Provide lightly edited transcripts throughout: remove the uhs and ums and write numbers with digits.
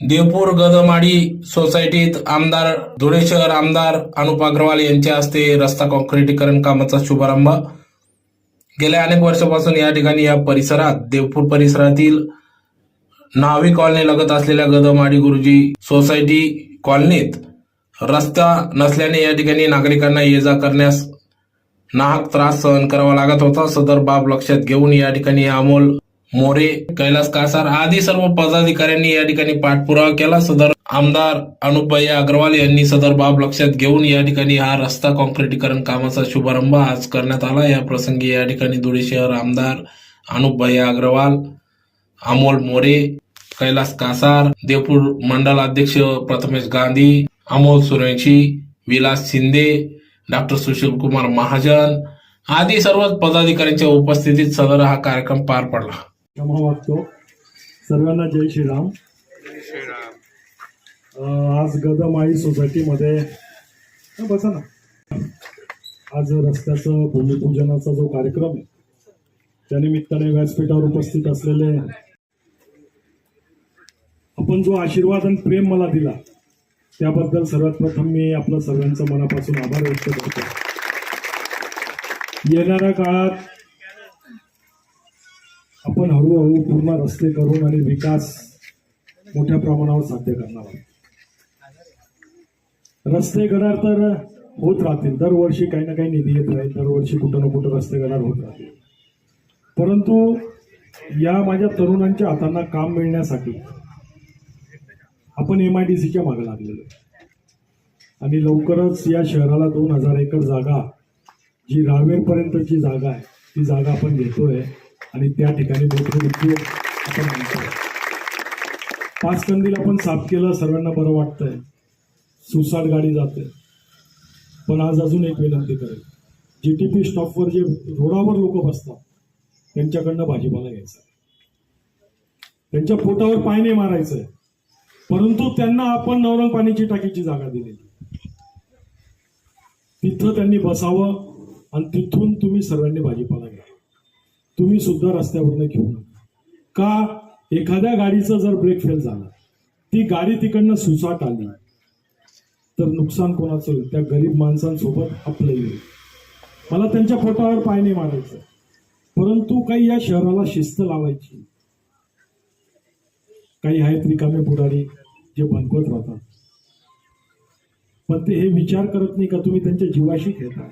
देवपूर गदमाडी सोसायटीत आमदार धुळे शहर आमदार अनुप अग्रवाल यांच्या हस्ते रस्ता काँक्रिटीकरण कामाचा शुभारंभ। गेल्या अनेक वर्षापासून या ठिकाणी या परिसरात देवपूर परिसरातील न्हावी कॉलनी लगत असलेल्या गदमाडी गुरुजी सोसायटी कॉलनीत रस्ता नसल्याने या ठिकाणी नागरिकांना ये जा करण्यास नाहक त्रास सहन करावा लागत होता। सदर बाब लक्षात घेऊन या ठिकाणी अमोल मोरे, कैलास कासार आदी सर्व पदाधिकाऱ्यांनी या ठिकाणी पाठपुरावा केला। सदर आमदार अनुप अग्रवाल यांनी सदर बाब लक्षात घेऊन या ठिकाणी हा रस्ता काँक्रिटीकरण कामाचा शुभारंभ आज करण्यात आला। या प्रसंगी या ठिकाणी धुळे शहर आमदार अनुप अग्रवाल, अमोल मोरे, कैलास कासार, देवपूर मंडल अध्यक्ष प्रथमेश गांधी, अमोल सूर्यवंशी, विलास शिंदे, डॉक्टर सुशील कुमार महाजन आदी सर्व पदाधिकाऱ्यांच्या उपस्थितीत सदर हा कार्यक्रम पार पडला। क्षमा मागतो सर्वांना। जय श्रीराम। आज गदमाळी सोसायटीमध्ये बसा ना, आज रस्त्याचं भूमिपूजनाचा जो कार्यक्रम आहे त्यानिमित्ताने व्यासपीठावर उपस्थित असलेले आपण जो आशीर्वाद आणि प्रेम मला दिला त्याबद्दल सर्वात प्रथम मी आपलं सर्वांचं मनापासून आभार व्यक्त करतो। येणाऱ्या काळात आपण हळूहळू पूर्ण रस्ते करून आणि विकास मोठ्या प्रमाणावर साध्य करणार आहोत। रस्ते गडार तर होत राहतील, दरवर्षी काही ना काही निधी येत राहील, दरवर्षी कुठं ना कुठं रस्ते गडार होत राहतील। परंतु या माझ्या तरुणांच्या हातांना काम मिळण्यासाठी आपण MIDCच्या मागे लागलेलो आणि लवकरच या शहराला 2000 एकर जागा जी रावेरपर्यंतची जागा आहे ती जागा आपण घेतोय आणि त्या ठिकाणी मोठे उद्योग आपण म्हणतोय। पाचकंदील आपण साफ केलं, सर्वांना बरं वाटतंय, सुसाट गाडी जाते। पण आज अजून एक विनंती करेल, GTP स्टॉपवर जे रोडावर लोक बसतात त्यांच्याकडनं भाजीपाला घ्यायचा, त्यांच्या पोटावर पाय नाही मारायचंय, परंतु त्यांना आपण नवरंग पाण्याची टाकीची जागा दिलेली, तिथं त्यांनी बसावं आणि तिथून तुम्ही सर्वांनी भाजीपाला घ्या। तुम्ही सुद्धा रस्त्यावरनं घेऊ नका का? एखाद्या गाडीचं जर ब्रेक फेल झाला, ती गाडी तिकडनं सुसाट आली तर नुकसान कोणाचं होईल? त्या गरीब माणसांसोबत आपलं येईल। मला त्यांच्या पोटावर पाय नाही मारायचं, परंतु काही या शहराला शिस्त लावायची। काही आहेत रिकामे पुढारी जे बनकवत राहतात, पण ते हे विचार करत नाही का तुम्ही त्यांच्या जीवाशी खेळता।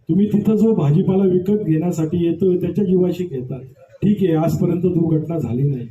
तुम्ही तिथं जो भाजीपाला विकत घेण्यासाठी येतोय त्याच्या जीवाशी खेळता। ठीक आहे, आजपर्यंत दुर्घटना झाली नाही,